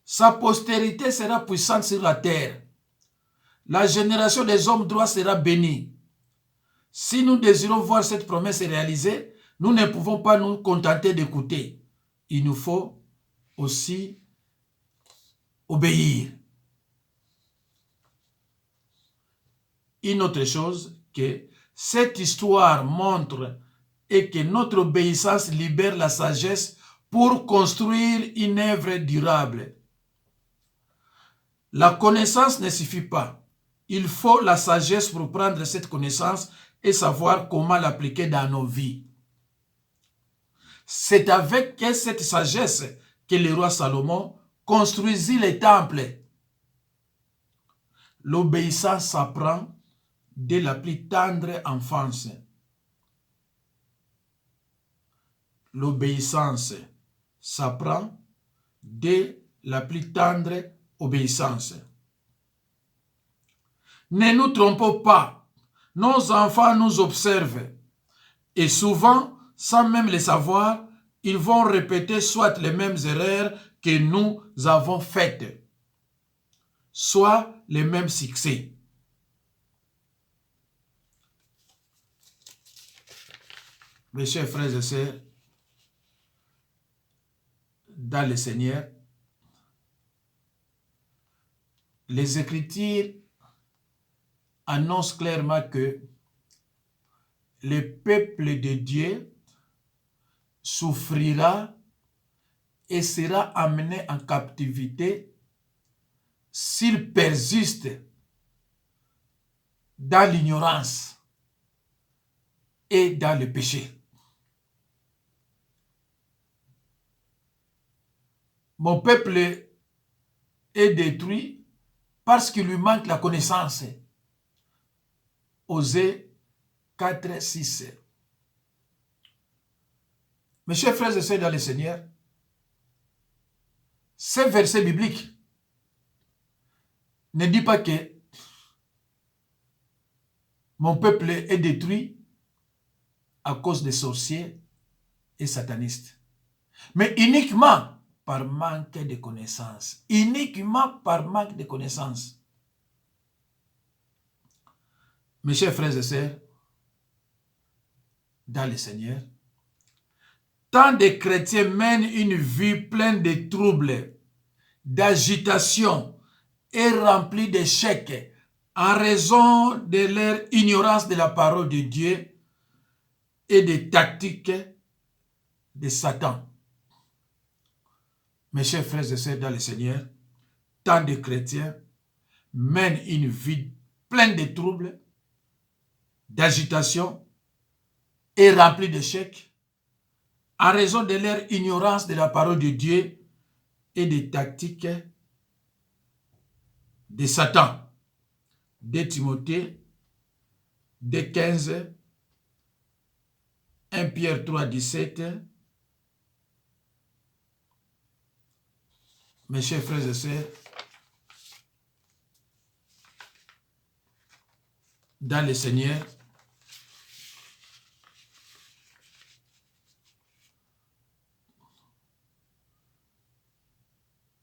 Sa postérité sera puissante sur la terre. La génération des hommes droits sera bénie. Si nous désirons voir cette promesse réalisée, nous ne pouvons pas nous contenter d'écouter. Il nous faut aussi obéir. Une autre chose que cette histoire montre est que notre obéissance libère la sagesse pour construire une œuvre durable. La connaissance ne suffit pas. Il faut la sagesse pour prendre cette connaissance et savoir comment l'appliquer dans nos vies. C'est avec cette sagesse que le roi Salomon construisit les temples. L'obéissance s'apprend dès la plus tendre enfance. L'obéissance s'apprend dès la plus tendre obéissance. Ne nous trompons pas, nos enfants nous observent et souvent, sans même le savoir, ils vont répéter soit les mêmes erreurs que nous avons faites, soit les mêmes succès. Mes chers frères et sœurs, dans le Seigneur, les Écritures annoncent clairement que le peuple de Dieu souffrira et sera amené en captivité s'il persiste dans l'ignorance et dans le péché. Mon peuple est détruit parce qu'il lui manque la connaissance. Osée 4, 6. Mes chers frères et sœurs dans le Seigneur, ce verset biblique ne dit pas que mon peuple est détruit à cause des sorciers et satanistes, mais uniquement par manque de connaissances. Uniquement par manque de connaissances. Mes chers frères et sœurs, dans le Seigneur, tant de chrétiens mènent une vie pleine de troubles, d'agitation et remplie d'échecs en raison de leur ignorance de la parole de Dieu et des tactiques de Satan. Mes chers frères et sœurs dans le Seigneur, tant de chrétiens mènent une vie pleine de troubles, d'agitation et remplie d'échecs en raison de leur ignorance de la parole de Dieu et des tactiques de Satan. 2 Timothée 2,15, 1 Pierre 3,17. Mes chers frères et sœurs, dans le Seigneur,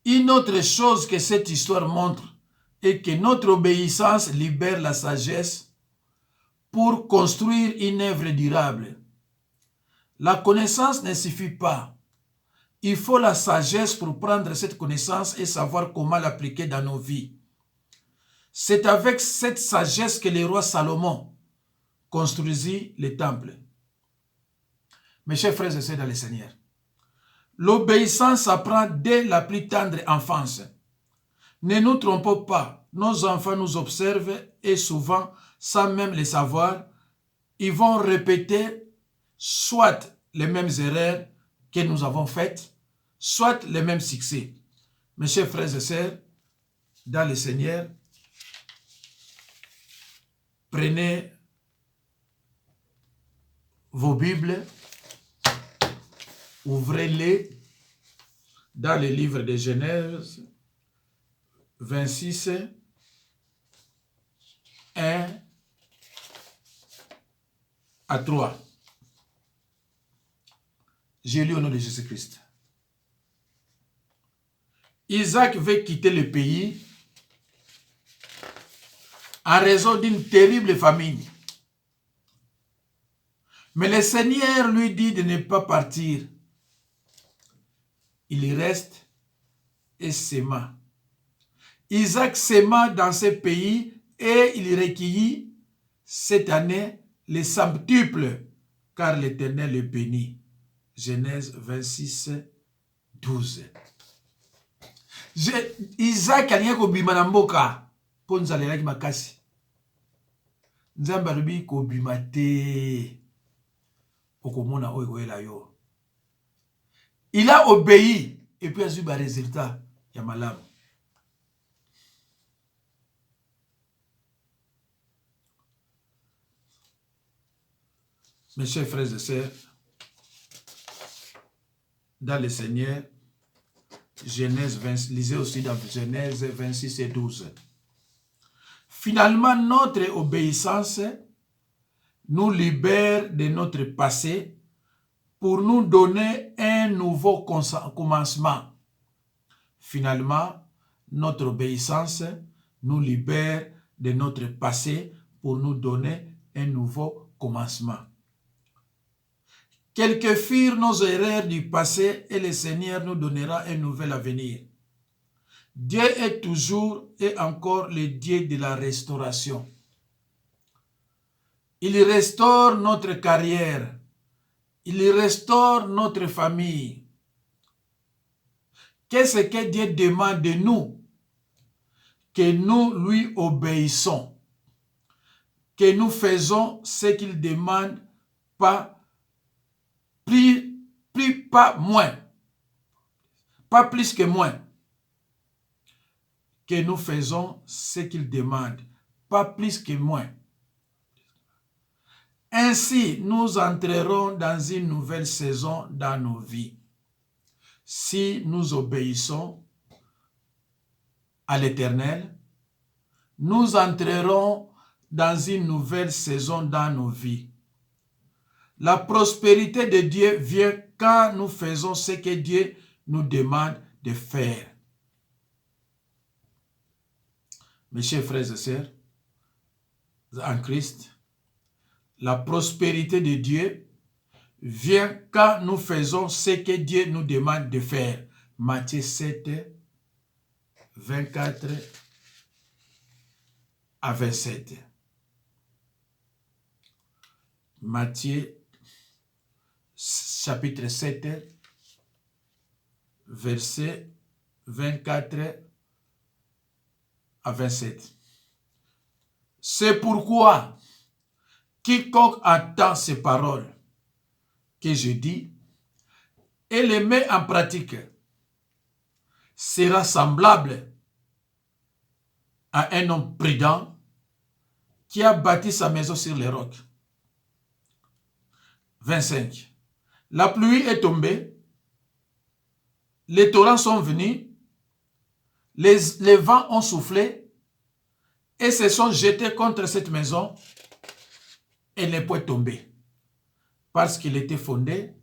une autre chose que cette histoire montre est que notre obéissance libère la sagesse pour construire une œuvre durable. La connaissance ne suffit pas. Il faut la sagesse pour prendre cette connaissance et savoir comment l'appliquer dans nos vies. C'est avec cette sagesse que le roi Salomon construisit le temple. Mes chers frères et sœurs dans le Seigneur, l'obéissance s'apprend dès la plus tendre enfance. Ne nous trompons pas, nos enfants nous observent et souvent, sans même le savoir, ils vont répéter soit les mêmes erreurs que nous avons faites, soit les mêmes succès. Mes chers frères et sœurs, dans le Seigneur, prenez vos Bibles, ouvrez-les dans le livre de Genèse 26, 1 à 3. J'ai lu au nom de Jésus-Christ. Isaac veut quitter le pays en raison d'une terrible famine. Mais le Seigneur lui dit de ne pas partir. Il y reste et sema. Isaac sema dans ce pays et il recueillit cette année les centuples, car l'Éternel le bénit. Genèse 26, 12. Isaac alingi kobima na mboka mpo nzalelaki makasi. Nzambe alobi kobima te okomona oyo koyela yo. Il a obéi et puis azwi ba résultat ya malamu. Mes chers frères et sœurs, dans le Seigneur, Genèse 20, lisez aussi dans Genèse 26 et 12. Finalement, notre obéissance nous libère de notre passé pour nous donner un nouveau commencement. Finalement, notre obéissance nous libère de notre passé pour nous donner un nouveau commencement. Quelles que furent nos erreurs du passé et le Seigneur nous donnera un nouvel avenir. Dieu est toujours et encore le Dieu de la restauration. Il restaure notre carrière. Il restaure notre famille. Qu'est-ce que Dieu demande de nous? Que nous lui obéissons. Que nous faisons ce qu'il demande, pas moins. Pas plus que moins. Que nous faisons ce qu'il demande, pas plus que moins. Ainsi, nous entrerons dans une nouvelle saison dans nos vies. Si nous obéissons à l'Éternel, nous entrerons dans une nouvelle saison dans nos vies. La prospérité de Dieu vient quand nous faisons ce que Dieu nous demande de faire. Mes chers frères et sœurs, en Christ, la prospérité de Dieu vient quand nous faisons ce que Dieu nous demande de faire. Matthieu 7, 24 à 27. Matthieu chapitre 7, verset 24 à 27. C'est pourquoi quiconque entend ces paroles que je dis et les met en pratique sera semblable à un homme prudent qui a bâti sa maison sur les rocs. 25. La pluie est tombée, les torrents sont venus, les vents ont soufflé et se sont jetés contre cette maison. Elle n'est pas tombée parce qu'il était fondé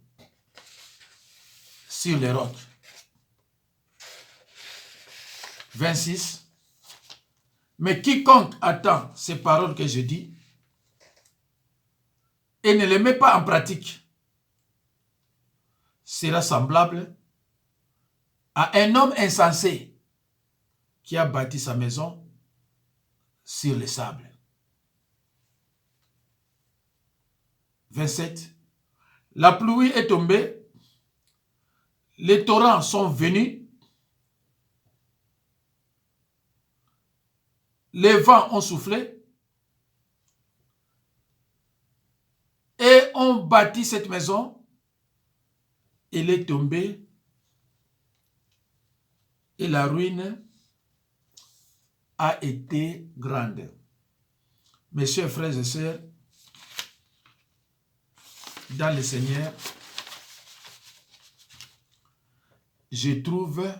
sur les rocs. 26. Mais quiconque attend ces paroles que je dis et ne les met pas en pratique sera semblable à un homme insensé qui a bâti sa maison sur le sable. 27. La pluie est tombée, les torrents sont venus, les vents ont soufflé et ont bâti cette maison. Elle est tombée et la ruine a été grande. Mes chers frères et sœurs, dans le Seigneur, je trouve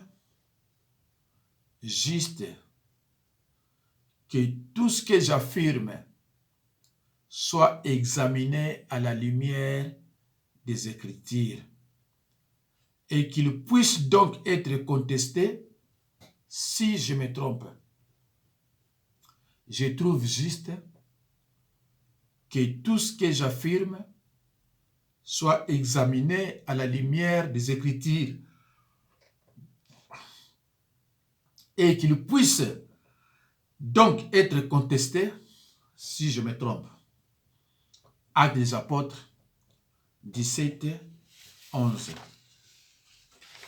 juste que tout ce que j'affirme soit examiné à la lumière des Écritures et qu'il puisse donc être contesté Si je me trompe, je trouve juste que tout ce que j'affirme soit examiné à la lumière des Écritures et qu'il puisse donc être contesté si je me trompe. Actes des Apôtres 17, 11.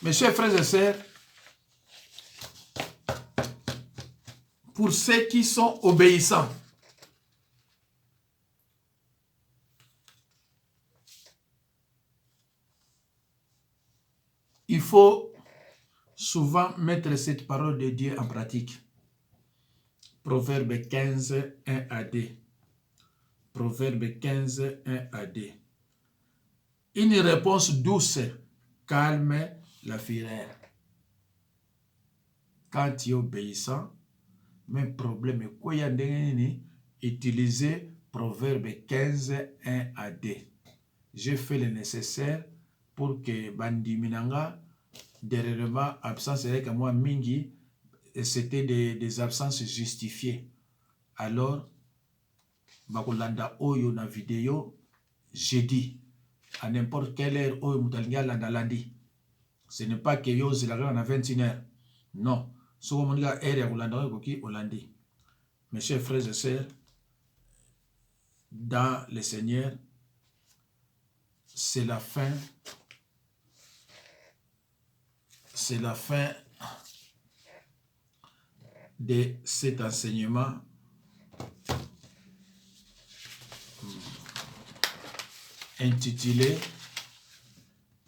Mes chers frères et sœurs, pour ceux qui sont obéissants, il faut souvent mettre cette parole de Dieu en pratique. Proverbe 15, 1 à 2. Proverbe 15, 1 à 2. Une réponse douce calme la fureur. Quand tu es obéissant, même problème est quoi utiliser Proverbe 15, 1 à 2. J'ai fait le nécessaire pour que Bandi Minanga, dernièrement, absence avec moi, Mingi, c'était des absences justifiées. Alors, Bakolanda Oyo na vidéo, j'ai dit, à n'importe quelle heure, Oyo Mutalinga Landa Landi. Ce n'est pas que yo zelaga na 21h. Non. Ce qu'on dit, heure ya Kolanda Oyo Olandi. Mes chers frères et sœurs, dans le Seigneur, c'est la fin. C'est la fin de cet enseignement intitulé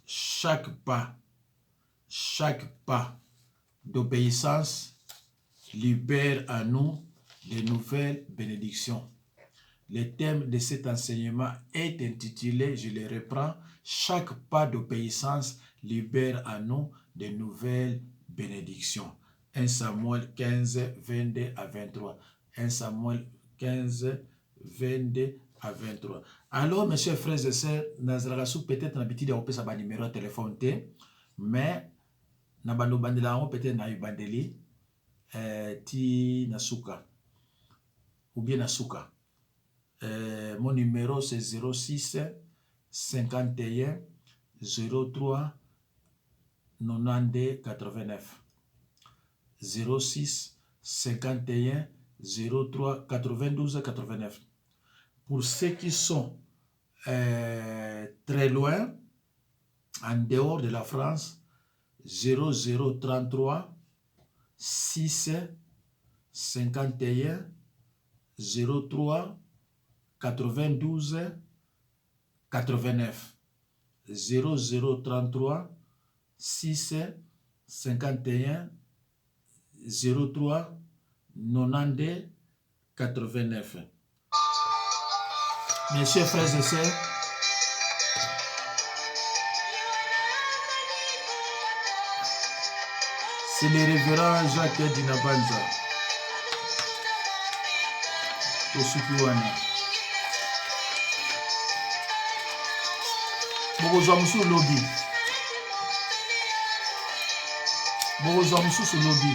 chaque pas d'obéissance libère à nous de nouvelles bénédictions. Le thème de cet enseignement est intitulé, je le reprends, chaque pas d'obéissance libère à nous de nouvelles bénédictions. 1 Samuel 15, 22 à 23. 1 Samuel 15, 22 à 23. Alors, mes chers frères et sœurs, Nazarasou peut-être l'habitude de faire un numéro de téléphone, mais Nabando Bandela peut-être na Bandeli, Ti Nasuka, ou bien Nasuka. Mon numéro c'est 06 51 03 92 89. 06 51 03 92 89. Pour ceux qui sont très loin, en dehors de la France, 0033 6 51 03 92 89. 0033 6 51 03 92 89. Mes chers frères et sœurs, c'est le révérend Jacques Dinabanza. Tosukiwana. Bokozwa musu lobby. Bokozwa musu lobby.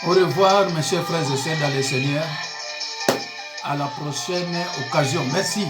Au revoir, mes chers frères et sœurs dans le Seigneur. À la prochaine occasion. Merci.